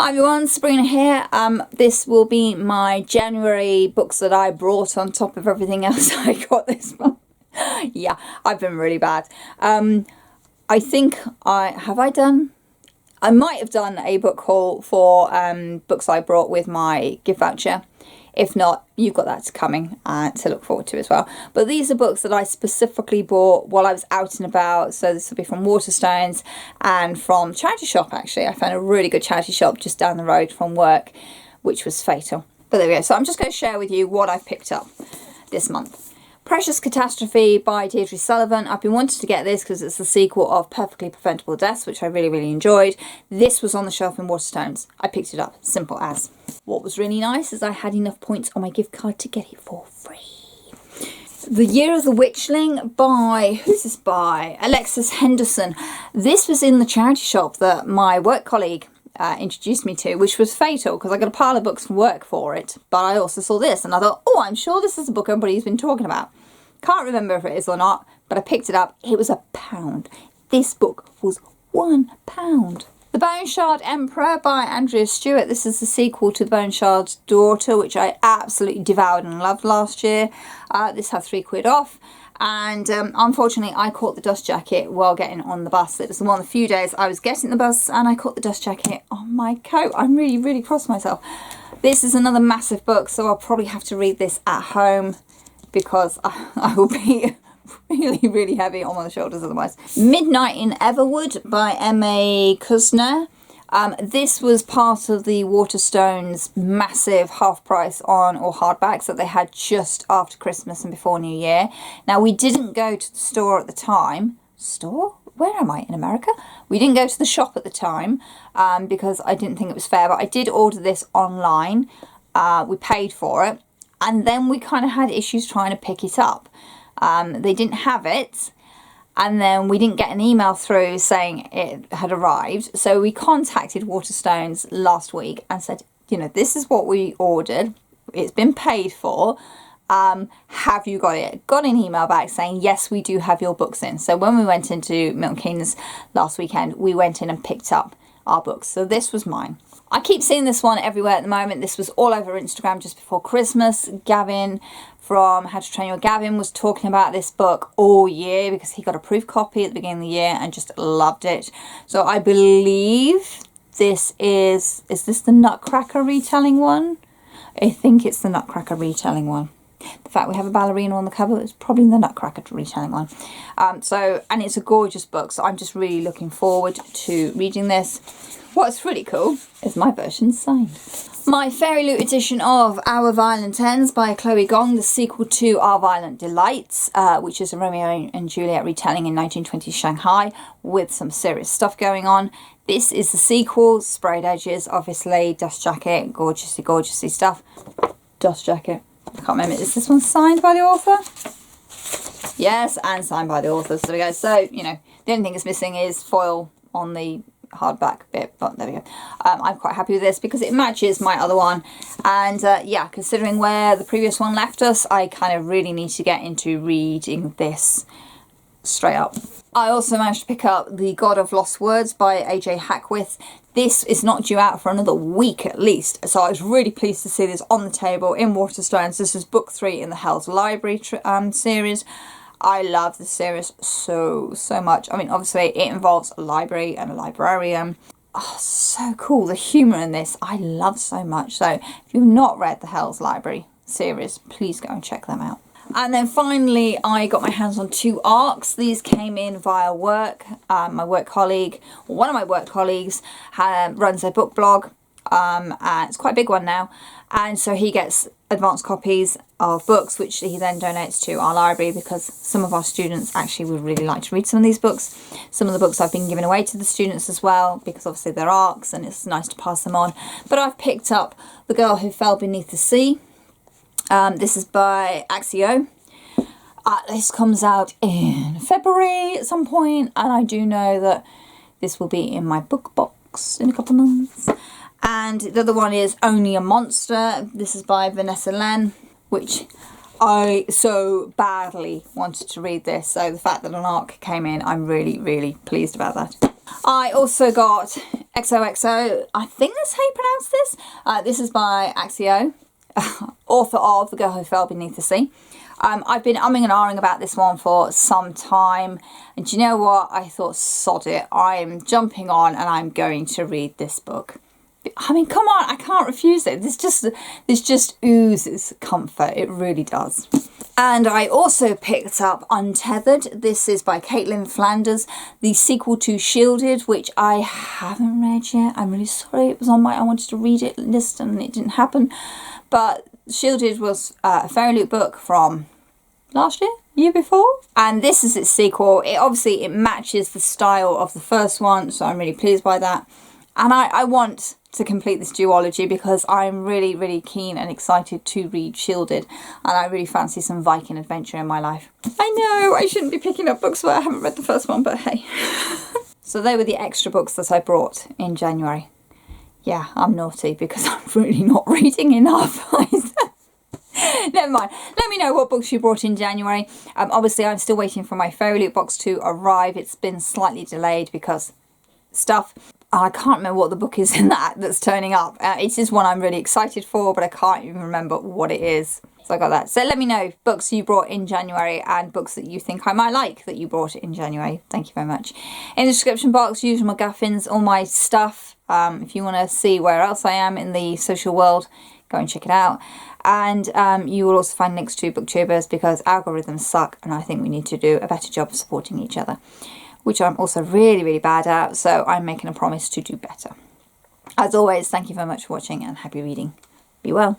Hi everyone, Sabrina here. This will be my January books that I brought on top of everything else I got this month. Yeah, I've been really bad. I think I might have done a book haul for books I brought with my gift voucher. If not, you've got that coming to look forward to as well. But these are books that I specifically bought while I was out and about. So this will be from Waterstones and from charity shop, actually. I found a really good charity shop just down the road from work, which was fatal. But there we go. So I'm just going to share with you what I've picked up this month. Precious Catastrophe by Deirdre Sullivan. I've been wanting to get this because it's the sequel of Perfectly Preventable Deaths, which I really enjoyed. This was on the shelf in Waterstones. I picked it up, simple as. What was really nice is I had enough points on my gift card to get it for free. The Year of the Witchling by, who's this by? Alexis Henderson. This was in the charity shop that my work colleague introduced me to, which was fatal because I got a pile of books from work for it, but I also saw this and I thought, oh, I'm sure this is a book everybody's been talking about. Can't remember if it is or not, but I picked it up. It was £1. This book was £1. The Boneshard Emperor by Andrea Stewart. This is the sequel to The Boneshard's Daughter, which I absolutely devoured and loved last year. This had £3 off. And unfortunately, I caught the dust jacket while getting on the bus. It was one of the few days I was getting the bus and I caught the dust jacket on my coat. I'm really cross with myself. This is another massive book, so I'll probably have to read this at home because I will be really heavy on my shoulders otherwise. Midnight in Everwood by M.A. Kusner. This was part of the Waterstones massive half price on all hardbacks that they had just after Christmas and before New Year. Now, we didn't go to the store at the time. Store? Where am I? In America? We didn't go to the shop at the time because I didn't think it was fair, but I did order this online. We paid for it. And then we kind of had issues trying to pick it up. They didn't have it. And then we didn't get an email through saying it had arrived. So we contacted Waterstones last week and said, you know, this is what we ordered. It's been paid for. Have you got it? Got an email back saying, yes, we do have your books in. So when we went into Milton Keynes last weekend, we went in and picked up our books. So this was mine. I keep seeing this one everywhere at the moment. This was all over Instagram just before Christmas. Gavin from How to Train Your Gavin was talking about this book all year because he got a proof copy at the beginning of the year and just loved it. So I believe this is this the Nutcracker retelling one? I think it's the Nutcracker retelling one. The fact we have a ballerina on the cover is probably the Nutcracker retelling one. And it's a gorgeous book, so I'm just really looking forward to reading this. What's really cool is my version signed. My Fairy Loot edition of Our Violent Ends by Chloe Gong, the sequel to Our Violent Delights, which is a Romeo and Juliet retelling in 1920s Shanghai with some serious stuff going on. This is the sequel, sprayed edges, obviously, dust jacket, gorgeously stuff. Dust jacket. I can't remember. Is this one signed by the author? Yes, and signed by the author. So there we go. So, you know, the only thing that's missing is foil on the hardback bit, but there we go. I'm quite happy with this because it matches my other one. And yeah, considering where the previous one left us, I kind of really need to get into reading this straight up. I also managed to pick up The God of Lost Words by AJ Hackwith. This is not due out for another week at least, so I was really pleased to see this on the table in Waterstones. This is book 3 in the Hell's Library series. I love this series so much. I mean, obviously it involves a library and a librarian. Oh, so cool. The humour in this I love so much. So if you've not read the Hell's Library series, please go and check them out. And then finally, I got my hands on 2 ARCs. These came in via work. My work colleague, or one of my work colleagues, runs a book blog. And it's quite a big one now. And so he gets advanced copies of books, which he then donates to our library because some of our students actually would really like to read some of these books. Some of the books I've been giving away to the students as well because obviously they're ARCs and it's nice to pass them on. But I've picked up The Girl Who Fell Beneath the Sea. This is by Xoxo. This comes out in February at some point, and I do know that this will be in my book box in a couple of months. And the other one is Only a Monster. This is by Vanessa Len, which I so badly wanted to read this. So the fact that an ARC came in, I'm really pleased about that. I also got XOXO, I think that's how you pronounce this. This is by Xoxo, author of The Girl Who Fell Beneath the Sea. I've been umming and ahhing about this one for some time, and do you know what? I thought, sod it, I'm jumping on and I'm going to read this book. I mean, come on, I can't refuse it. This just oozes comfort, it really does. And I also picked up Untethered. This is by Caitlin Flanders, the sequel to Shielded, which I haven't read yet. I'm really sorry, it was on my I wanted to read it list and it didn't happen. But Shielded was a fairy loot book from last year before. And this is its sequel. It matches the style of the first one, so I'm really pleased by that. And I want to complete this duology because I'm really, really keen and excited to read Shielded, and I really fancy some Viking adventure in my life. I know I shouldn't be picking up books where I haven't read the first one, but hey. So they were the extra books that I brought in January. Yeah, I'm naughty because I'm really not reading enough. Never mind. Let me know what books you brought in January. Obviously, I'm still waiting for my fairy loot box to arrive. It's been slightly delayed because stuff. I can't remember what the book is in that's turning up. It is one I'm really excited for, but I can't even remember what it is. So I got that. So let me know books you brought in January and books that you think I might like that you brought in January. Thank you very much. In the description box, usual MacGuffins, all my stuff. If you want to see where else I am in the social world, go and check it out. And you will also find links to booktubers because algorithms suck and I think we need to do a better job of supporting each other, which I'm also really, really bad at, so I'm making a promise to do better. As always, thank you very much for watching and happy reading. Be well.